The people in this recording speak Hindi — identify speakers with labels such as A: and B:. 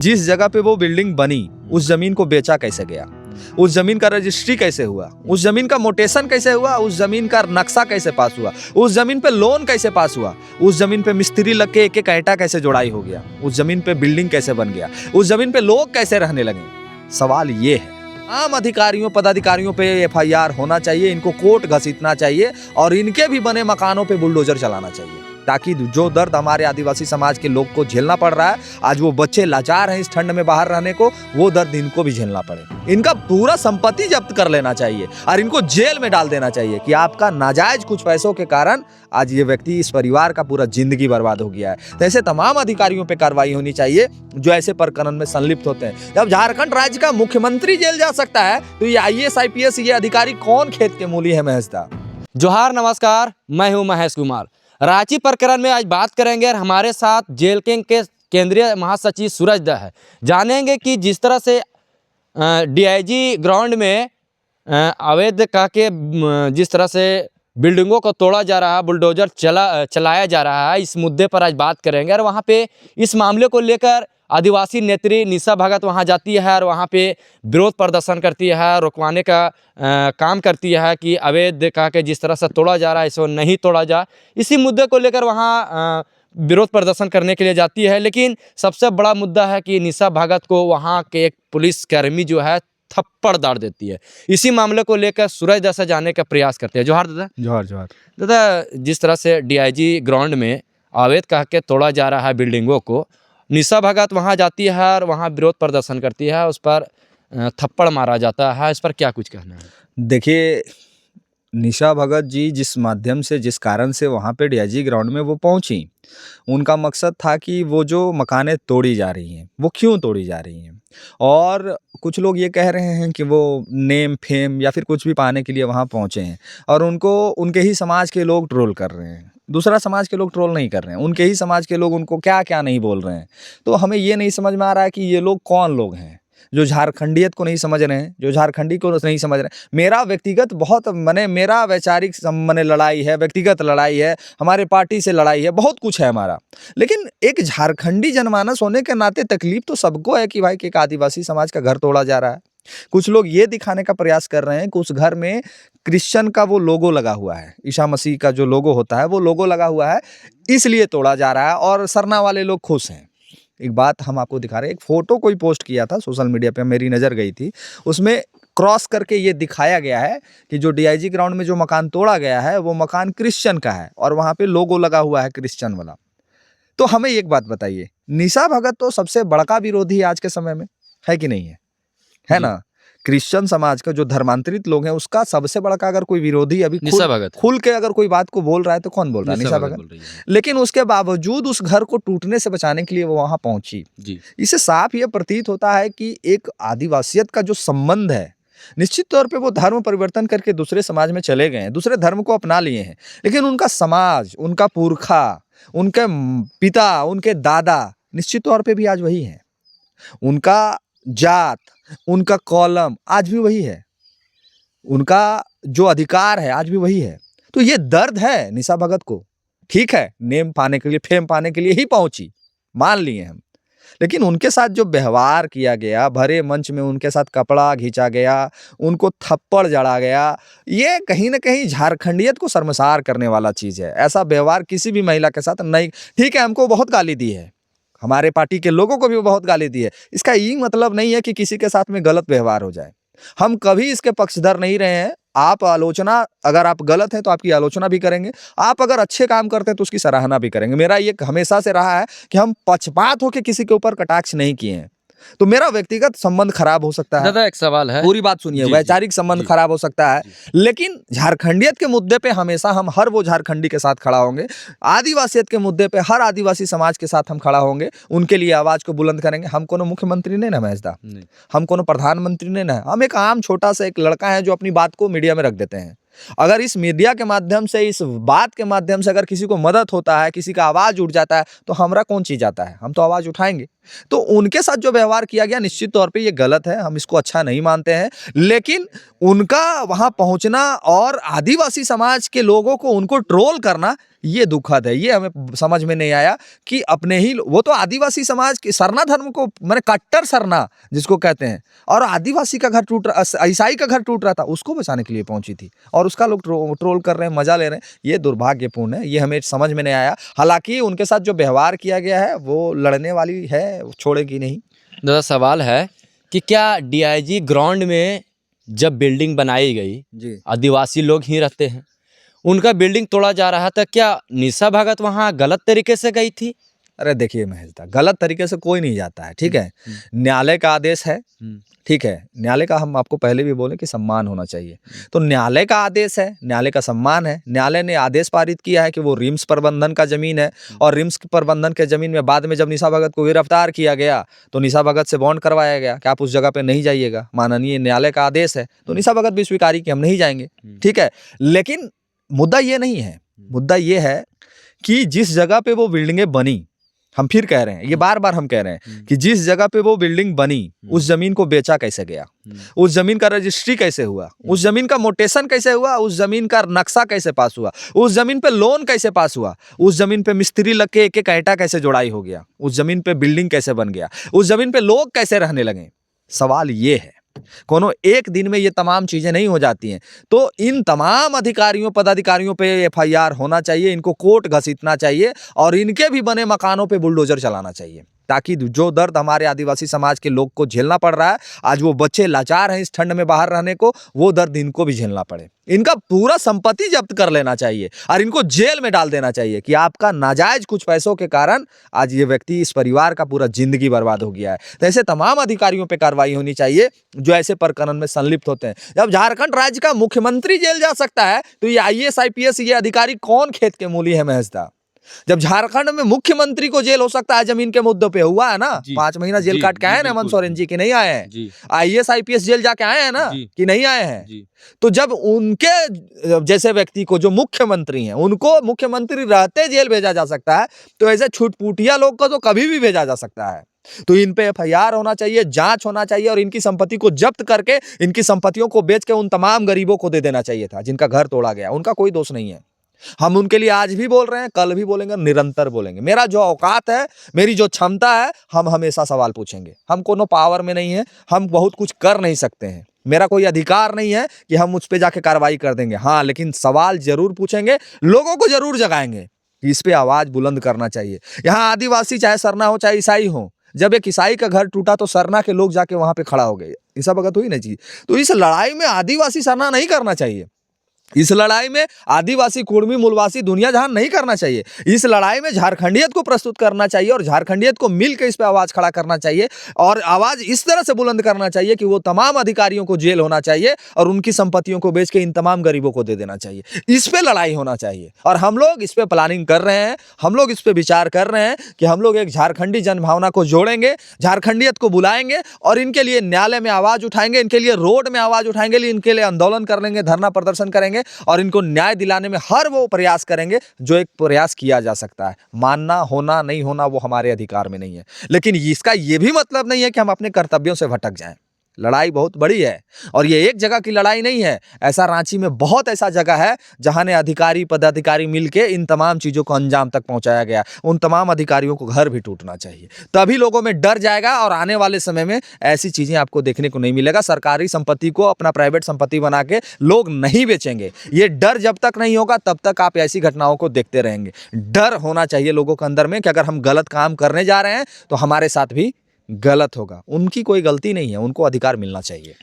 A: जिस जगह पे वो बिल्डिंग बनी उस जमीन को बेचा कैसे गया, उस जमीन का रजिस्ट्री कैसे हुआ, उस जमीन का मोटेशन कैसे हुआ, उस जमीन का नक्शा कैसे पास हुआ, उस जमीन पे लोन कैसे पास हुआ, उस जमीन पे मिस्त्री लग के एक एक ईंटा कैसे जोड़ाई हो गया, उस जमीन पे बिल्डिंग कैसे बन गया, उस जमीन पे लोग कैसे रहने लगे। सवाल ये है, आम अधिकारियों पदाधिकारियों पे एफआईआर होना चाहिए, इनको कोर्ट घसीटना चाहिए और इनके भी बने मकानों पे बुलडोजर चलाना चाहिए, ताकि जो दर्द हमारे आदिवासी समाज के लोग को झेलना पड़ रहा है, आज वो बच्चे लाचार हैं इस ठंड में बाहर रहने को, वो दर्द इनको भी झेलना पड़े। इनका पूरा संपत्ति जब्त कर लेना चाहिए और इनको जेल में डाल देना चाहिए कि आपका नाजायज कुछ पैसों के कारण आज ये व्यक्ति, इस परिवार का पूरा जिंदगी बर्बाद हो गया है। तो ऐसे तमाम अधिकारियों पे कार्रवाई होनी चाहिए जो ऐसे प्रकरण में संलिप्त होते हैं। जब झारखंड राज्य का मुख्यमंत्री जेल जा सकता है तो ये आईएएस आईपीएस ये अधिकारी कौन खेत के मूली है महेशदा।
B: जोहार, नमस्कार, मैं हूं महेश कुमार। रांची प्रकरण में आज बात करेंगे और हमारे साथ जेल किंग के केंद्रीय महासचिव सूरज दा है। जानेंगे कि जिस तरह से डीआईजी ग्राउंड में अवैध कह के जिस तरह से बिल्डिंगों को तोड़ा जा रहा है, बुलडोजर चलाया जा रहा है, इस मुद्दे पर आज बात करेंगे। और वहाँ पे इस मामले को लेकर आदिवासी नेत्री निशा भगत वहाँ जाती है और वहाँ पे विरोध प्रदर्शन करती है, रुकवाने का काम करती है कि अवैध कह के जिस तरह से तोड़ा जा रहा है इसको नहीं तोड़ा जा। इसी मुद्दे को लेकर वहाँ विरोध प्रदर्शन करने के लिए जाती है। लेकिन सबसे बड़ा मुद्दा है कि निशा भगत को वहाँ के एक पुलिसकर्मी जो है थप्पड़ दाड़ देती है। इसी मामले को लेकर सूरज दा से जाने का प्रयास करते हैं। जोहार दादा।
A: जोहार जोहार
B: दादा, जिस तरह से डीआईजी ग्राउंड में अवैध कह के तोड़ा जा रहा है बिल्डिंगों को, निशा भगत वहाँ जाती है और वहाँ विरोध प्रदर्शन करती है, उस पर थप्पड़ मारा जाता है, इस पर क्या कुछ कहना है?
A: देखिए, निशा भगत जी जिस माध्यम से, जिस कारण से वहाँ पे डीआईजी ग्राउंड में वो पहुँची, उनका मकसद था कि वो जो मकानें तोड़ी जा रही हैं वो क्यों तोड़ी जा रही हैं। और कुछ लोग ये कह रहे हैं कि वो नेम फेम या फिर कुछ भी पाने के लिए वहाँ पहुँचे हैं और उनको उनके ही समाज के लोग ट्रोल कर रहे हैं। दूसरा समाज के लोग ट्रोल नहीं कर रहे हैं, उनके ही समाज के लोग उनको क्या क्या नहीं बोल रहे हैं। तो हमें ये नहीं समझ में आ रहा है कि ये लोग कौन लोग हैं जो झारखंडियत को नहीं समझ रहे हैं, जो झारखंडी को नहीं समझ रहे हैं। मेरा व्यक्तिगत बहुत मेरा वैचारिक लड़ाई है, व्यक्तिगत लड़ाई है, हमारे पार्टी से लड़ाई है, बहुत कुछ है हमारा। लेकिन एक झारखंडी जनमानस होने के नाते तकलीफ तो सबको है कि भाई कि एक आदिवासी समाज का घर तोड़ा जा रहा है। कुछ लोग ये दिखाने का प्रयास कर रहे हैं कि उस घर में क्रिश्चियन का वो लोगो लगा हुआ है, ईसा मसीह का जो लोगो होता है वो लोगो लगा हुआ है, इसलिए तोड़ा जा रहा है और सरना वाले लोग खुश हैं। एक बात हम आपको दिखा रहे हैं, एक फोटो कोई पोस्ट किया था सोशल मीडिया पे, मेरी नज़र गई थी, उसमें क्रॉस करके ये दिखाया गया है कि जो डीआईजी ग्राउंड में जो मकान तोड़ा गया है वो मकान क्रिश्चियन का है और वहाँ पे लोगो लगा हुआ है क्रिश्चियन वाला। तो हमें एक बात बताइए, निशा भगत तो सबसे बड़का विरोधी है आज के समय में, है कि नहीं है ना? क्रिश्चियन समाज का जो धर्मांतरित लोग हैं उसका सबसे बड़ा अगर कोई विरोधी अभी खुल के अगर कोई बात को बोल रहा है तो कौन बोल रहा है? निशा भगत। लेकिन उसके बावजूद उस घर को टूटने से बचाने के लिए वो वहां पहुंची। इससे साफ ये प्रतीत होता है कि एक आदिवासियत का जो संबंध है, निश्चित तौर पे वो धर्म परिवर्तन करके दूसरे समाज में चले गए हैं, दूसरे धर्म को अपना लिए हैं, लेकिन उनका समाज, उनका पुरखा, उनके पिता, उनके दादा निश्चित तौर पे भी आज वही है। उनका जात, उनका कॉलम आज भी वही है, उनका जो अधिकार है आज भी वही है। तो ये दर्द है निशा भगत को। ठीक है, नेम पाने के लिए, फेम पाने के लिए ही पहुंची, मान लिए हम, लेकिन उनके साथ जो व्यवहार किया गया, भरे मंच में उनके साथ कपड़ा खींचा गया, उनको थप्पड़ जड़ा गया, ये कहीं ना कहीं झारखंडियत को शर्मसार करने वाला चीज़ है। ऐसा व्यवहार किसी भी महिला के साथ नहीं। ठीक है, हमको बहुत गाली दी है, हमारे पार्टी के लोगों को भी बहुत गाली दी है, इसका ये मतलब नहीं है कि किसी के साथ में गलत व्यवहार हो जाए। हम कभी इसके पक्षधर नहीं रहे हैं। आप आलोचना, अगर आप गलत हैं तो आपकी आलोचना भी करेंगे, आप अगर अच्छे काम करते हैं तो उसकी सराहना भी करेंगे। मेरा ये हमेशा से रहा है कि हम पक्षपात होकर किसी के ऊपर कटाक्ष नहीं किए हैं। तो मेरा व्यक्तिगत संबंध खराब हो सकता है,
B: दादा एक सवाल है,
A: पूरी बात सुनिए, वैचारिक संबंध खराब हो सकता है, लेकिन झारखंडियत के मुद्दे पे हमेशा हम हर वो झारखंडी के साथ खड़ा होंगे, आदिवासियत के मुद्दे पे हर आदिवासी समाज के साथ हम खड़ा होंगे, उनके लिए आवाज को बुलंद करेंगे। हम कोनो मुख्यमंत्री नहीं ना महेशदा, हम कोनो प्रधानमंत्री नहीं ना, हम एक आम छोटा सा एक लड़का है जो अपनी बात को मीडिया में रख देते हैं। अगर इस मीडिया के माध्यम से, इस बात के माध्यम से अगर किसी को मदद होता है, किसी का आवाज उठ जाता है, तो हमरा कौन चीज आता है? हम तो आवाज उठाएंगे। तो उनके साथ जो व्यवहार किया गया निश्चित तौर पे ये गलत है, हम इसको अच्छा नहीं मानते हैं, लेकिन उनका वहां पहुंचना और आदिवासी समाज के लोगों को उनको ट्रोल करना, ये दुखद है। ये हमें समझ में नहीं आया कि अपने ही वो तो आदिवासी समाज के सरना धर्म को मैंने कट्टर सरना जिसको कहते हैं, और आदिवासी का घर टूट रहा, ईसाई का घर टूट रहा था, उसको बचाने के लिए पहुंची थी और उसका लोग ट्रोल कर रहे हैं, मजा ले रहे हैं। ये दुर्भाग्यपूर्ण है, ये हमें समझ में नहीं आया। हालांकि उनके साथ जो व्यवहार किया गया है वो लड़ने वाली है, वो छोड़ेगी नहीं।
B: दादा सवाल है कि क्या डीआईजी ग्राउंड में जब बिल्डिंग बनाई गई,
A: जी
B: आदिवासी लोग ही रहते हैं, उनका बिल्डिंग तोड़ा जा रहा था, क्या निशा भगत वहाँ गलत तरीके से गई थी?
A: अरे देखिए महेशदा, गलत तरीके से कोई नहीं जाता है, ठीक है। न्यायालय का आदेश है, ठीक है, न्यायालय का हम आपको पहले भी बोले कि सम्मान होना चाहिए। तो न्यायालय का आदेश है, न्यायालय का सम्मान है। न्यायालय ने आदेश पारित किया है कि वो रिम्स प्रबंधन का जमीन है, और रिम्स प्रबंधन के जमीन में बाद में जब निशा भगत को गिरफ्तार किया गया तो निशा भगत से बॉन्ड करवाया गया कि आप उस जगह पे नहीं जाइएगा, माननीय न्यायालय का आदेश है। तो निशा भगत भी स्वीकारी कि हम नहीं जाएंगे, ठीक है। लेकिन मुद्दा ये नहीं है, मुद्दा ये है कि जिस जगह पे वो बिल्डिंगें बनी, हम फिर कह रहे हैं, ये बार बार हम कह रहे हैं कि जिस जगह पे वो बिल्डिंग बनी उस जमीन को बेचा कैसे गया, उस जमीन का रजिस्ट्री कैसे हुआ, उस जमीन का मोटेशन कैसे हुआ, उस जमीन का नक्शा कैसे पास हुआ, उस जमीन पे लोन कैसे पास हुआ, उस जमीन पे मिस्त्री लग के एक एक ईंटा कैसे जोड़ाई हो गया, उस जमीन पे बिल्डिंग कैसे बन गया, उस जमीन पे लोग कैसे रहने लगे। सवाल ये है, कोनो एक दिन में ये तमाम चीजें नहीं हो जाती हैं। तो इन तमाम अधिकारियों पदाधिकारियों पे एफआईआर होना चाहिए, इनको कोर्ट घसीटना चाहिए और इनके भी बने मकानों पे बुलडोजर चलाना चाहिए, ताकि जो दर्द हमारे आदिवासी समाज के लोग को झेलना पड़ रहा है, आज वो बच्चे लाचार हैं इस ठंड में बाहर रहने को, वो दर्द इनको भी झेलना पड़े। इनका पूरा संपत्ति जब्त कर लेना चाहिए और इनको जेल में डाल देना चाहिए कि आपका नाजायज कुछ पैसों के कारण आज ये व्यक्ति, इस परिवार का पूरा जिंदगी बर्बाद हो गया है। तो ऐसे तमाम अधिकारियों पे कार्रवाई होनी चाहिए जो ऐसे प्रकरण में संलिप्त होते हैं। जब झारखंड राज्य का मुख्यमंत्री जेल जा सकता है तो ये आईएएस आईपीएस ये अधिकारी कौन खेत के मूली है महेशदा? जब झारखंड में मुख्यमंत्री को जेल हो सकता है जमीन के मुद्दों पे, हुआ है ना, 5 महीना जेल काट के आए हैं हेमंत सोरेन जी, की नहीं आए हैं? आईएएस आईपीएस जेल जाके आए हैं ना, कि नहीं आए हैं? तो जब उनके जैसे व्यक्ति को, जो मुख्यमंत्री हैं, उनको मुख्यमंत्री रहते जेल भेजा जा सकता है, तो ऐसे छुटपुटिया लोग को तो कभी भी भेजा जा सकता है। तो इन पे एफआईआर होना चाहिए, जांच होना चाहिए और इनकी संपत्ति को जब्त करके, इनकी संपत्तियों को बेच के उन तमाम गरीबों को दे देना चाहिए था जिनका घर तोड़ा गया। उनका कोई दोष नहीं है। हम उनके लिए आज भी बोल रहे हैं, कल भी बोलेंगे, निरंतर बोलेंगे। मेरा जो औकात है, मेरी जो क्षमता है, हम हमेशा सवाल पूछेंगे। हम कोनो पावर में नहीं है, हम बहुत कुछ कर नहीं सकते हैं, मेरा कोई अधिकार नहीं है कि हम उस पे जाके कार्रवाई कर देंगे। हाँ, लेकिन सवाल जरूर पूछेंगे, लोगों को जरूर जगाएंगे कि इस पे आवाज बुलंद करना चाहिए। यहाँ आदिवासी चाहे सरना हो चाहे ईसाई हो, जब एक ईसाई का घर टूटा तो सरना के लोग जाके वहां पे खड़ा हो गए। निशा भगत हुई ना जी। तो इस लड़ाई में आदिवासी सरना नहीं करना चाहिए, इस लड़ाई में आदिवासी कुर्मी मूलवासी दुनिया जहां नहीं करना चाहिए। इस लड़ाई में झारखंडियत को प्रस्तुत करना चाहिए और झारखंडियत को मिलकर इस पे आवाज खड़ा करना चाहिए और आवाज इस तरह से बुलंद करना चाहिए कि वो तमाम अधिकारियों को जेल होना चाहिए और उनकी संपत्तियों को बेच के इन तमाम गरीबों को दे देना चाहिए। इस पे लड़ाई होना चाहिए और हम लोग इस पे प्लानिंग कर रहे हैं, हम लोग इस पे विचार कर रहे हैं कि हम लोग एक झारखंडी जनभावना को जोड़ेंगे, झारखंडियत को बुलाएंगे और इनके लिए न्यायालय में आवाज उठाएंगे, इनके लिए रोड में आवाज उठाएंगे, इनके लिए आंदोलन कर लेंगे, धरना प्रदर्शन करेंगे और इनको न्याय दिलाने में हर वो प्रयास करेंगे जो एक प्रयास किया जा सकता है। मानना, होना, नहीं होना वो हमारे अधिकार में नहीं है, लेकिन इसका ये भी मतलब नहीं है कि हम अपने कर्तव्यों से भटक जाएं। लड़ाई बहुत बड़ी है और ये एक जगह की लड़ाई नहीं है। ऐसा रांची में बहुत ऐसा जगह है जहां ने अधिकारी पदाधिकारी मिलके इन तमाम चीजों को अंजाम तक पहुंचाया गया। उन तमाम अधिकारियों को घर भी टूटना चाहिए, तभी लोगों में डर जाएगा और आने वाले समय में ऐसी चीजें आपको देखने को नहीं मिलेगा। सरकारी संपत्ति को अपना प्राइवेट संपत्ति बना के लोग नहीं बेचेंगे। ये डर जब तक नहीं होगा तब तक आप ऐसी घटनाओं को देखते रहेंगे। डर होना चाहिए लोगों के अंदर में कि अगर हम गलत काम करने जा रहे हैं तो हमारे साथ भी गलत होगा। उनकी कोई गलती नहीं है, उनको अधिकार मिलना चाहिए।